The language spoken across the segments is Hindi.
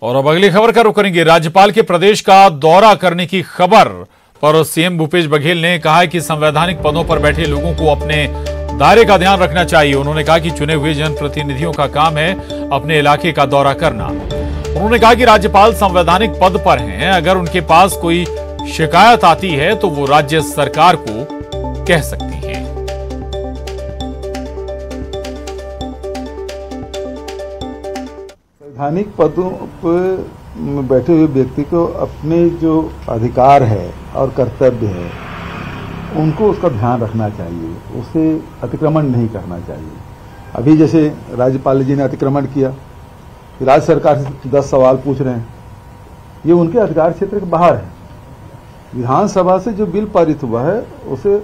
और अब अगली खबर का रुख करेंगे। राज्यपाल के प्रदेश का दौरा करने की खबर पर सीएम भूपेश बघेल ने कहा है कि संवैधानिक पदों पर बैठे लोगों को अपने दायरे का ध्यान रखना चाहिए। उन्होंने कहा कि चुने हुए जनप्रतिनिधियों का काम है अपने इलाके का दौरा करना। उन्होंने कहा कि राज्यपाल संवैधानिक पद पर हैं, अगर उनके पास कोई शिकायत आती है तो वो राज्य सरकार को कह सकती है। संवैधानिक पदों पर बैठे हुए व्यक्ति को अपने जो अधिकार है और कर्तव्य है उनको उसका ध्यान रखना चाहिए, उसे अतिक्रमण नहीं करना चाहिए। अभी जैसे राज्यपाल जी ने अतिक्रमण किया, राज्य सरकार से 10 सवाल पूछ रहे हैं, ये उनके अधिकार क्षेत्र के बाहर है। विधानसभा से जो बिल पारित हुआ है उसे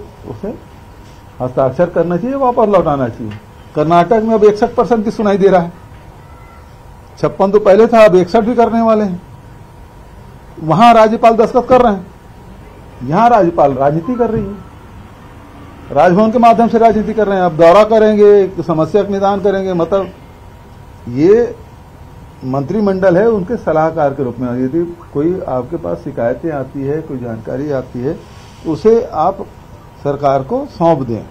हस्ताक्षर करना चाहिए, वापस लौटाना चाहिए। कर्नाटक में अब 61% की सुनाई दे रहा है, 56 तो पहले था, अब 61 भी करने वाले हैं। वहां राज्यपाल दस्तखत कर रहे हैं, यहां राज्यपाल राजनीति कर रही है, राजभवन के माध्यम से राजनीति कर रहे हैं। अब दौरा करेंगे, समस्या का निदान करेंगे, मतलब ये मंत्रिमंडल है उनके सलाहकार के रूप में। यदि कोई आपके पास शिकायतें आती है, कोई जानकारी आती है, तो उसे आप सरकार को सौंप दें,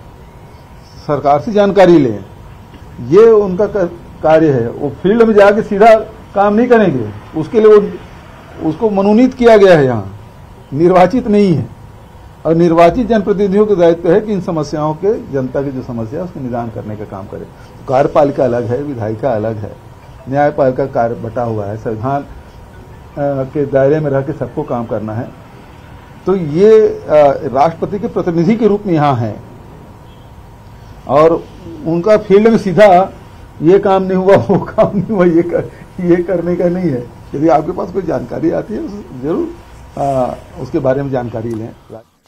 सरकार से जानकारी लें, ये उनका कार्य है। वो फील्ड में जाके सीधा काम नहीं करेंगे, उसके लिए उसको मनोनीत किया गया है, यहाँ निर्वाचित नहीं है। और निर्वाचित जनप्रतिनिधियों का दायित्व है कि इन समस्याओं के, जनता की जो समस्या है उसको निदान करने का काम करे। कार्यपालिका अलग है, विधायिका अलग है, न्यायपालिका कार्य बटा हुआ है, संविधान के दायरे में रह के सबको काम करना है। तो ये राष्ट्रपति के प्रतिनिधि के रूप में यहाँ है और उनका फील्ड में सीधा ये काम नहीं हुआ, वो काम नहीं हुआ, ये करने का नहीं है। यदि आपके पास कोई जानकारी आती है जरूर उसके बारे में जानकारी लें।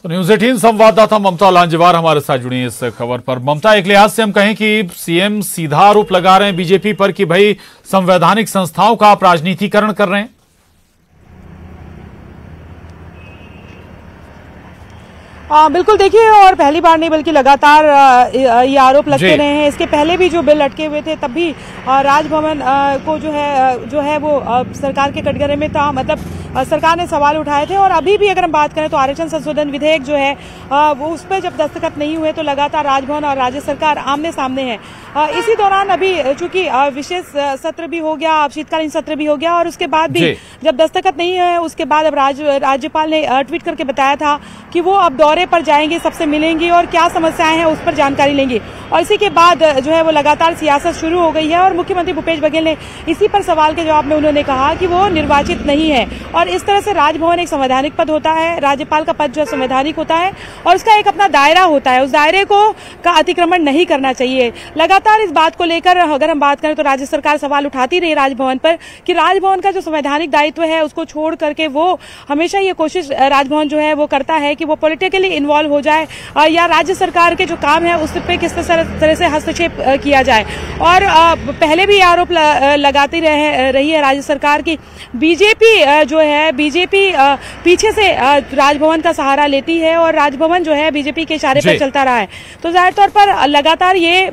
तो न्यूज़ 18 संवाददाता ममता लांजेवार हमारे साथ जुड़ी इस खबर पर। ममता, एक लिहाज से हम कहें कि सीएम सीधा आरोप लगा रहे हैं बीजेपी पर कि भाई संवैधानिक संस्थाओं का आप राजनीतिकरण कर रहे हैं। बिल्कुल, देखिए, और पहली बार नहीं बल्कि लगातार ये आरोप लगते रहे हैं। इसके पहले भी जो बिल लटके हुए थे तब भी राजभवन को जो है वो सरकार के कटघरे में था, मतलब सरकार ने सवाल उठाए थे। और अभी भी अगर हम बात करें तो आरक्षण संशोधन विधेयक जो है वो उस पर जब दस्तखत नहीं हुए तो लगातार राजभवन और राज्य सरकार आमने सामने है। इसी दौरान अभी चूंकि विशेष सत्र भी हो गया, शीतकालीन सत्र भी हो गया, और उसके बाद भी जब दस्तखत नहीं है उसके बाद अब राज्यपाल ने ट्वीट करके बताया था कि वो अब दौरे पर जाएंगे, सबसे मिलेंगे और क्या समस्याएं हैं उस पर जानकारी लेंगे। और इसी के बाद जो है वो लगातार सियासत शुरू हो गई है। और मुख्यमंत्री भूपेश बघेल ने इसी पर सवाल के जवाब में उन्होंने कहा कि वो निर्वाचित नहीं है और इस तरह से राजभवन एक संवैधानिक पद होता है, राज्यपाल का पद जो संवैधानिक होता है और उसका एक अपना दायरा होता है, उस दायरे का अतिक्रमण नहीं करना चाहिए। लगातार इस बात को लेकर अगर हम बात करें तो राज्य सरकार सवाल उठाती रही राजभवन पर कि राजभवन का जो संवैधानिक दायित्व है उसको छोड़ करके वो हमेशा ये कोशिश राजभवन जो है वो करता है कि वो पॉलिटिकली इन्वॉल्व हो जाए या राज्य सरकार के जो काम है उस पर किस तरह से हस्तक्षेप किया जाए। और पहले भी आरोप लगाती रही है राज्य सरकार की बीजेपी जो है पीछे से राजभवन का सहारा लेती है और राजभवन जो है बीजेपी के इशारे पर चलता रहा है। तो जाहिर तौर पर लगातार ये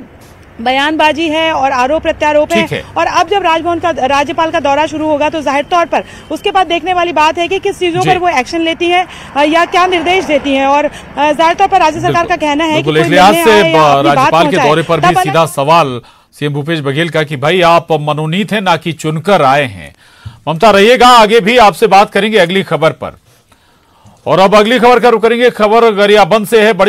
बयानबाजी है और आरोप प्रत्यारोप है। और अब जब राज्यपाल का दौरा शुरू होगा तो जाहिर तौर पर उसके बाद देखने वाली बात है कि किस चीजों पर वो एक्शन लेती है या क्या निर्देश देती है। और जाहिर तौर पर राज्य सरकार का कहना है कि इस लिहाज से राज्यपाल के दौरे पर भी सीधा सवाल सीएम भूपेश बघेल का कि भाई आप मनोनीत हैं ना कि चुनकर आए हैं। ममता, रहिएगा, आगे भी आपसे बात करेंगे अगली खबर पर। और अब अगली खबर का रुख करेंगे। खबर गरियाबंद से है। बड़ी